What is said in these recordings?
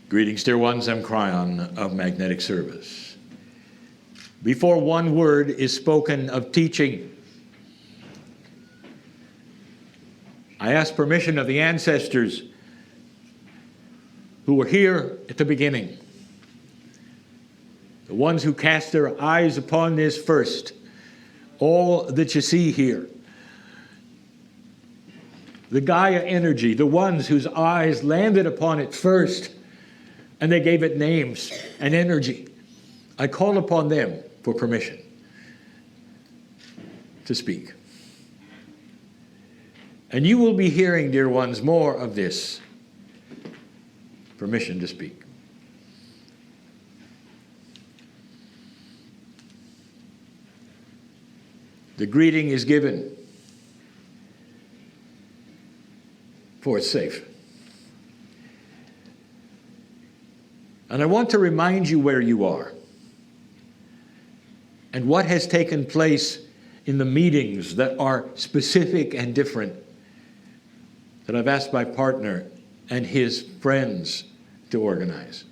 Greetings, dear ones. I'm Kryon of Magnetic Service. Before one word is spoken of teaching, I ask permission of the ancestors who were here at the beginning, the ones who cast their eyes upon this first, all that you see here, the Gaia energy, the ones whose eyes landed upon it first, and they gave it names and energy. I call upon them for permission to speak. And you will be hearing, dear ones, more of this permission to speak. The greeting is given, for it's safe. And I want to remind you where you are and what has taken place in the meetings that are specific and different that I've asked my partner and his friends to organize.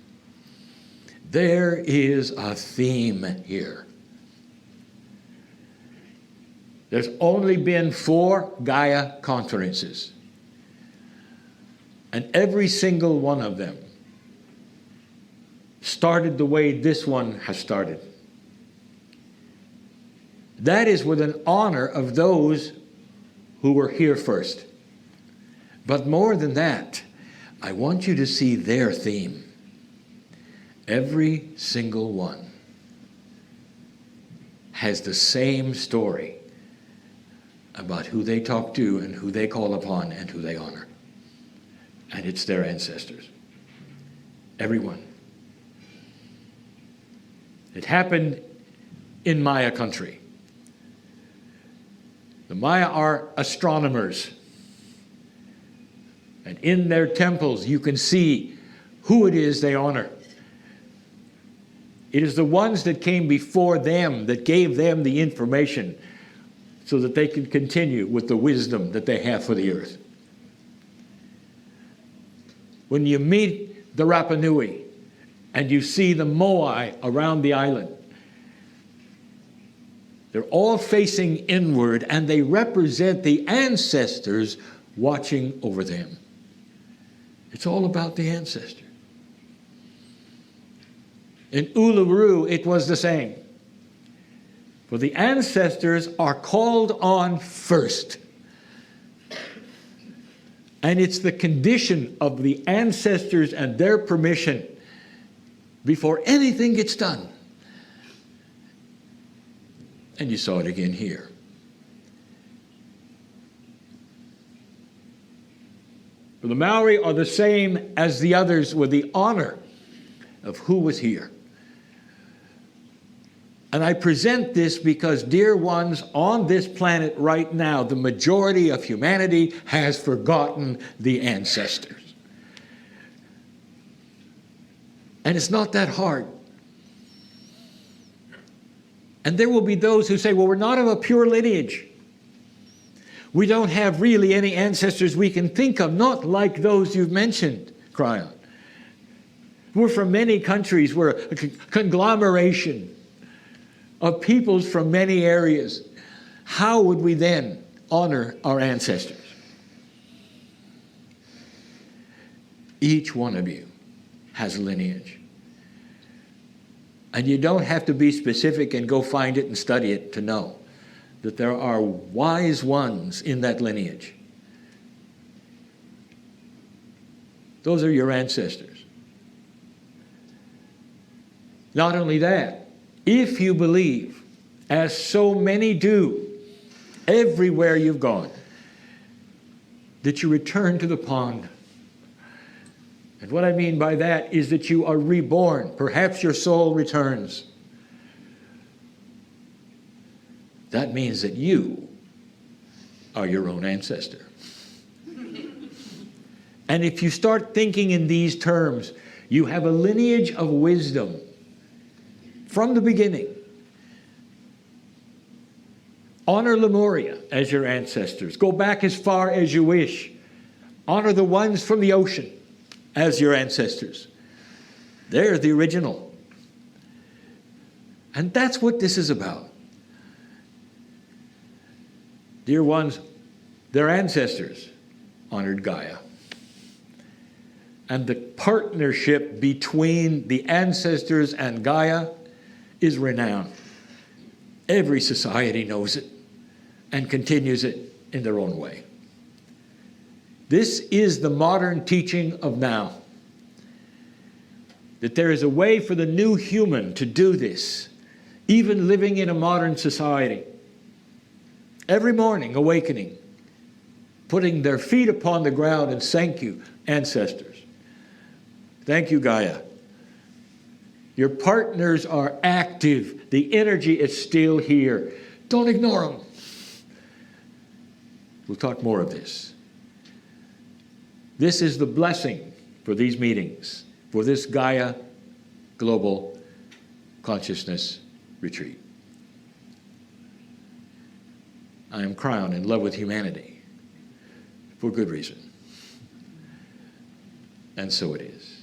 There is a theme here. There's only been 4 Gaia conferences, and every single one of them started the way this one has started. That is with an honor of those who were here first. But more than that, I want you to see their theme. Every single one has the same story about who they talk to and who they call upon and who they honor. And it's their ancestors. Everyone. It happened in Maya country. The Maya are astronomers. And in their temples, you can see who it is they honor. It is the ones that came before them that gave them the information so that they could continue with the wisdom that they have for the earth. When you meet the Rapa Nui and you see the Moai around the island, they're all facing inward and they represent the ancestors watching over them. It's all about the ancestor. In Uluru, it was the same. For the ancestors are called on first. And it's the condition of the ancestors and their permission before anything gets done. And you saw it again here. The Maori are the same as the others with the honor of who was here. And I present this because, dear ones, on this planet right now, the majority of humanity has forgotten the ancestors. And it's not that hard. And there will be those who say, well, we're not of a pure lineage. We don't have really any ancestors we can think of, not like those you've mentioned, Kryon. We're from many countries. We're a conglomeration of peoples from many areas. How would we then honor our ancestors? Each one of you has a lineage. And you don't have to be specific and go find it and study it to know that there are wise ones in that lineage. Those are your ancestors. Not only that, if you believe, as so many do, everywhere you've gone, that you return to the pond. And what I mean by that is that you are reborn. Perhaps your soul returns. That means that you are your own ancestor. And if you start thinking in these terms, you have a lineage of wisdom from the beginning. Honor Lemuria as your ancestors. Go back as far as you wish. Honor the ones from the ocean as your ancestors. They're the original. And that's what this is about. Dear ones, their ancestors honored Gaia. And the partnership between the ancestors and Gaia is renowned. Every society knows it and continues it in their own way. This is the modern teaching of now. That there is a way for the new human to do this, even living in a modern society. Every morning awakening, putting their feet upon the ground and thank you, ancestors. Thank you, Gaia. Your partners are active. The energy is still here. Don't ignore them. We'll talk more of this. This is the blessing for these meetings, for this Gaia Global Consciousness Retreat. I am Kryon, in love with humanity, for good reason. And so it is.